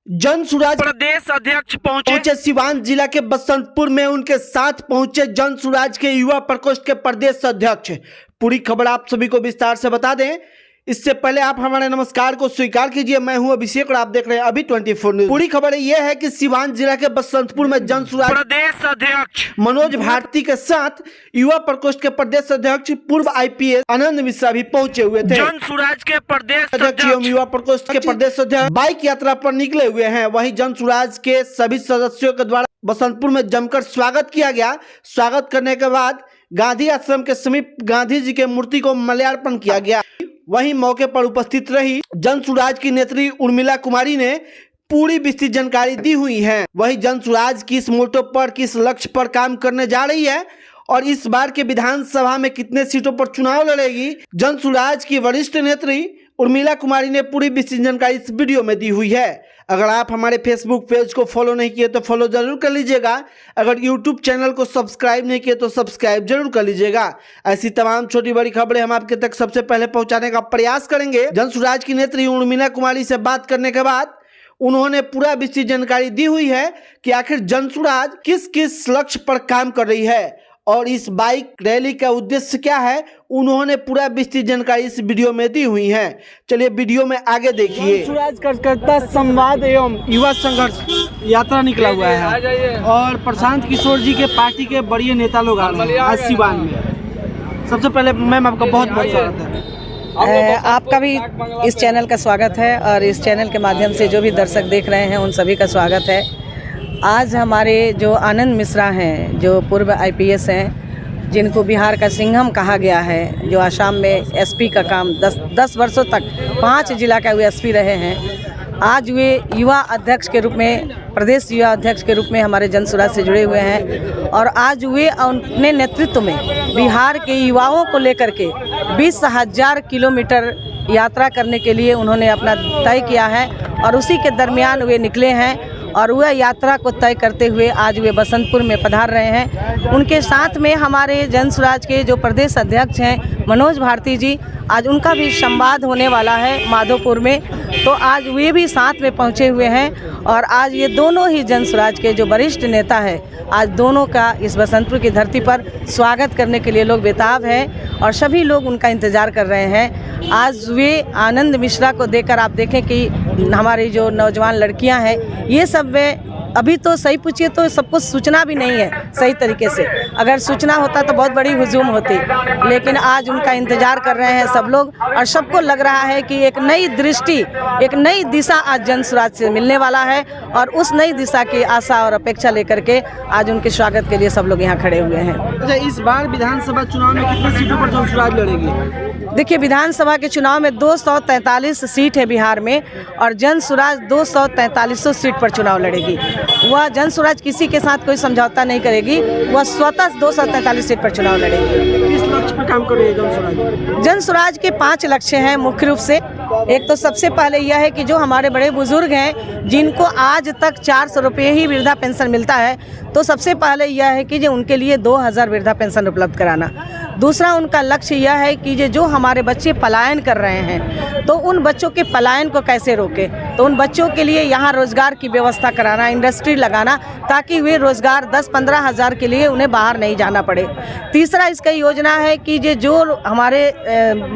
जन सुराज प्रदेश अध्यक्ष पहुंचे सिवान जिला के बसंतपुर में। उनके साथ पहुंचे जन सुराज के युवा प्रकोष्ठ के प्रदेश अध्यक्ष। पूरी खबर आप सभी को विस्तार से बता दें, इससे पहले आप हमारे नमस्कार को स्वीकार कीजिए। मैं हूं अभिषेक और आप देख रहे हैं अभी 24 न्यूज। पूरी खबर यह है कि सिवान जिला के बसंतपुर में जन सुराज प्रदेश अध्यक्ष मनोज भारती के साथ युवा प्रकोष्ठ के प्रदेश अध्यक्ष पूर्व आईपीएस आनंद मिश्रा भी पहुंचे हुए थे। जन सुराज के प्रदेश अध्यक्ष एवं युवा प्रकोष्ठ के प्रदेश अध्यक्ष बाइक यात्रा पर निकले हुए हैं। वहीं जन सुराज के सभी सदस्यों के द्वारा बसंतपुर में जमकर स्वागत किया गया। स्वागत करने के बाद गांधी आश्रम के समीप गांधी जी के मूर्ति को माल्यार्पण किया गया। वहीं मौके पर उपस्थित रही जन सुराज की नेत्री उर्मिला कुमारी ने पूरी विस्तृत जानकारी दी हुई है। वहीं जन सुराज किस मोटो पर, किस लक्ष्य पर काम करने जा रही है और इस बार के विधानसभा में कितने सीटों पर चुनाव लड़ेगी, जन सुराज की वरिष्ठ नेत्री उर्मिला कुमारी ने पूरी विस्तृत जानकारी इस वीडियो में दी हुई है। अगर आप हमारे फेसबुक पेज को फॉलो नहीं किए तो फॉलो जरूर कर लीजिएगा। अगर यूट्यूब चैनल को सब्सक्राइब नहीं किए तो सब्सक्राइब जरूर कर लीजिएगा। ऐसी तमाम छोटी बड़ी खबरें हम आपके तक सबसे पहले पहुंचाने का प्रयास करेंगे। जन सुराज की नेत्री उर्मिला कुमारी से बात करने के बाद उन्होंने पूरा विस्तृत जानकारी दी हुई है कि आखिर जन सुराज किस किस लक्ष्य पर काम कर रही है और इस बाइक रैली का उद्देश्य क्या है। उन्होंने पूरा विस्तृत जानकारी इस वीडियो में दी हुई है। चलिए वीडियो में आगे देखिए। सुराज कार्यकर्ता संवाद एवं युवा संघर्ष यात्रा निकला हुआ है और प्रशांत किशोर जी के पार्टी के बड़े नेता लोग आ रहे हैं आज सिवान में। सबसे पहले मैम आपका बहुत बहुत स्वागत है। आपका भी इस चैनल का स्वागत है और इस चैनल के माध्यम से जो भी दर्शक देख रहे हैं उन सभी का स्वागत है। आज हमारे जो आनंद मिश्रा हैं, जो पूर्व आईपीएस हैं, जिनको बिहार का सिंघम कहा गया है, जो आसाम में एसपी का काम 10 वर्षों तक 5 जिला का वो एसपी रहे हैं, आज वे युवा अध्यक्ष के रूप में, प्रदेश युवा अध्यक्ष के रूप में हमारे जन सुराज से जुड़े हुए हैं। और आज वे अपने नेतृत्व में बिहार के युवाओं को लेकर के 20,000 किलोमीटर यात्रा करने के लिए उन्होंने अपना तय किया है और उसी के दरमियान वे निकले हैं और वह यात्रा को तय करते हुए आज वे बसंतपुर में पधार रहे हैं। उनके साथ में हमारे जन सुराज के जो प्रदेश अध्यक्ष हैं मनोज भारती जी, आज उनका भी संवाद होने वाला है माधोपुर में, तो आज वे भी साथ में पहुंचे हुए हैं। और आज ये दोनों ही जन सुराज के जो वरिष्ठ नेता है, आज दोनों का इस बसंतपुर की धरती पर स्वागत करने के लिए लोग बेताब हैं और सभी लोग उनका इंतज़ार कर रहे हैं। आज वे आनंद मिश्रा को देखकर आप देखें कि हमारी जो नौजवान लड़कियां हैं, ये सब में अभी तो सही पूछिए तो सबको सूचना भी नहीं है सही तरीके से। अगर सूचना होता तो बहुत बड़ी हुजूम होती, लेकिन आज उनका इंतज़ार कर रहे हैं सब लोग और सबको लग रहा है कि एक नई दृष्टि, एक नई दिशा आज जन सुराज से मिलने वाला है और उस नई दिशा की आशा और अपेक्षा लेकर के आज उनके स्वागत के लिए सब लोग यहाँ खड़े हुए हैं। अच्छा, इस बार विधानसभा चुनाव में कितनी सीटों पर जन सुराज लड़ेगी? देखिए, विधानसभा के चुनाव में 243 सीट है बिहार में और जन सुराज 243 सीट पर चुनाव लड़ेगी। वह जन सुराज किसी के साथ कोई समझौता नहीं करेगी, वह स्वतः 243 सीट पर चुनाव लड़ेगी। किस लक्ष्य पर काम कर रही है जन सुराज? जन सुराज के 5 लक्ष्य हैं मुख्य रूप से। एक तो सबसे पहले यह है कि जो हमारे बड़े बुजुर्ग हैं जिनको आज तक 400 रुपये ही वृद्धा पेंशन मिलता है, तो सबसे पहले यह है कि जो उनके लिए 2000 वृद्धा पेंशन उपलब्ध कराना। दूसरा उनका लक्ष्य यह है कि जो हमारे बच्चे पलायन कर रहे हैं, तो उन बच्चों के पलायन को कैसे रोकें, तो उन बच्चों के लिए यहाँ रोजगार की व्यवस्था कराना, इंडस्ट्री लगाना, ताकि वे रोजगार 10-15 हज़ार के लिए उन्हें बाहर नहीं जाना पड़े। तीसरा इसका योजना है कि जो हमारे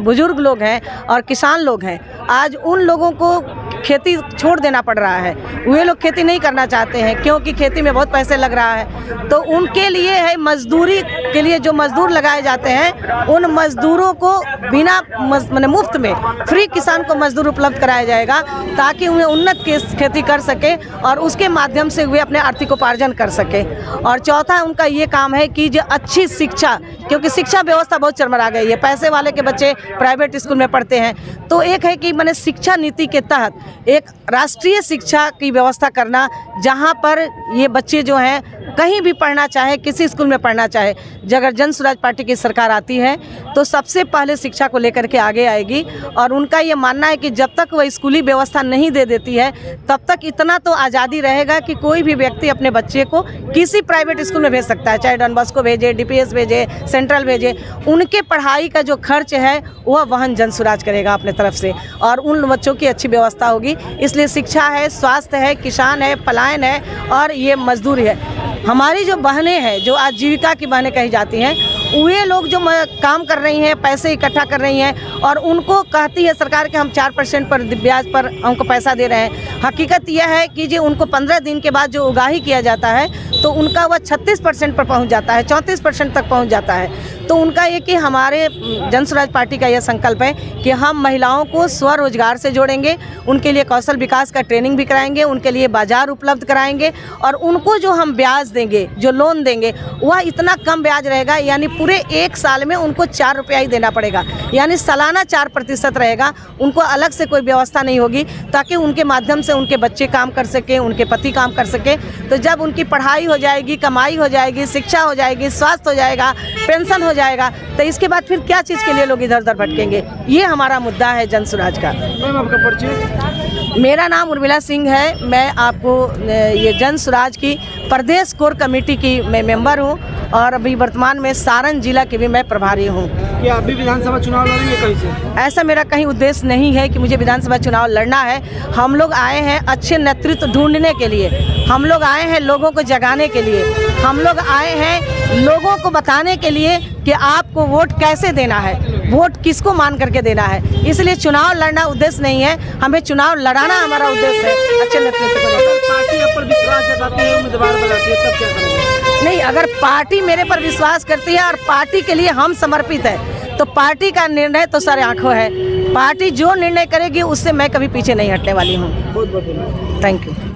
बुजुर्ग लोग हैं और किसान लोग हैं, आज उन लोगों को खेती छोड़ देना पड़ रहा है। वे लोग खेती नहीं करना चाहते हैं क्योंकि खेती में बहुत पैसे लग रहा है, तो उनके लिए है मजदूरी के लिए जो मजदूर लगाए जाते हैं, उन मजदूरों को बिना माने मुफ्त में फ्री किसान को मजदूर उपलब्ध कराया जाएगा ताकि उन्हें उन्नत खेती कर सके और उसके माध्यम से वे अपने आर्थिक उपार्जन कर सके। और चौथा उनका ये काम है कि जो अच्छी शिक्षा, क्योंकि शिक्षा व्यवस्था बहुत चरमरा गई है, पैसे वाले के बच्चे प्राइवेट स्कूल में पढ़ते हैं, तो एक है कि मैंने शिक्षा नीति के तहत एक राष्ट्रीय शिक्षा की व्यवस्था करना, जहां पर ये बच्चे जो हैं कहीं भी पढ़ना चाहे, किसी स्कूल में पढ़ना चाहे, अगर जन स्वराज पार्टी की सरकार आती है तो सबसे पहले शिक्षा को लेकर के आगे आएगी। और उनका ये मानना है कि जब तक वह स्कूली व्यवस्था नहीं दे देती है तब तक इतना तो आज़ादी रहेगा कि कोई भी व्यक्ति अपने बच्चे को किसी प्राइवेट स्कूल में भेज सकता है, चाहे डॉन बॉस्को भेजे, डीपीएस भेजे, सेंट्रल भेजे। उनके पढ़ाई का जो खर्च है वह वहन जन स्वराज करेगा अपने तरफ से, और उन बच्चों की अच्छी व्यवस्था होगी। इसलिए शिक्षा है, स्वास्थ्य है, किसान है, पलायन है और ये मजदूरी है। हमारी जो बहनें हैं, जो आजीविका की बहनें कही जाती हैं, वे लोग जो काम कर रही हैं, पैसे इकट्ठा कर रही हैं और उनको कहती है सरकार कि हम 4% पर ब्याज पर हमको पैसा दे रहे हैं। हकीकत यह है कि जो उनको 15 दिन के बाद जो उगाही किया जाता है तो उनका वह 36% पर पहुंच जाता है, 34% तक पहुंच जाता है। तो उनका ये कि हमारे जन स्वराज पार्टी का यह संकल्प है कि हम महिलाओं को स्वरोजगार से जोड़ेंगे, उनके लिए कौशल विकास का ट्रेनिंग भी कराएंगे, उनके लिए बाजार उपलब्ध कराएंगे और उनको जो हम ब्याज देंगे, जो लोन देंगे, वह इतना कम ब्याज रहेगा, यानी पूरे 1 साल में उनको 4 रुपया ही देना पड़ेगा, यानी सालाना 4% रहेगा। उनको अलग से कोई व्यवस्था नहीं होगी, ताकि उनके माध्यम से उनके बच्चे काम कर सकें, उनके पति काम कर सकें। तो जब उनकी पढ़ाई हो जाएगी, कमाई हो जाएगी, शिक्षा हो जाएगी, स्वास्थ्य हो जाएगा, पेंशन हो जाएगा, तो इसके बाद फिर क्या चीज़ के लिए लोग इधर उधर भटकेंगे। ये हमारा मुद्दा है जन स्वराज का। मैम आपका परिचय? मेरा नाम उर्मिला सिंह है। मैं आपको ये जन स्वराज की प्रदेश कोर कमेटी की मैं मेंबर हूँ और अभी वर्तमान में सारण जिला की भी मैं प्रभारी हूँ। क्या अभी विधानसभा चुनाव लड़ेंगे कहीं से? ऐसा मेरा कहीं उद्देश्य नहीं है कि मुझे विधानसभा चुनाव लड़ना है। हम लोग आए हैं अच्छे नेतृत्व ढूंढने के लिए, हम लोग आए हैं लोगों को जगाने के लिए, हम लोग आए हैं लोगों को बताने के लिए कि आपको वोट कैसे देना है, वोट किसको मान करके देना है। इसलिए चुनाव लड़ना उद्देश्य नहीं है, हमें चुनाव लड़ाना हमारा उद्देश्य है अच्छे नेतृत्व को लेकर। पार्टी आप पर विश्वास जताती है, उम्मीदवार बनाती है, तब क्या करेंगे? नहीं, अगर पार्टी मेरे पर विश्वास करती है और पार्टी के लिए हम समर्पित है तो पार्टी का निर्णय तो सारे आंखों है। पार्टी जो निर्णय करेगी उससे मैं कभी पीछे नहीं हटने वाली हूँ। बहुत बहुत धन्यवाद। Thank you.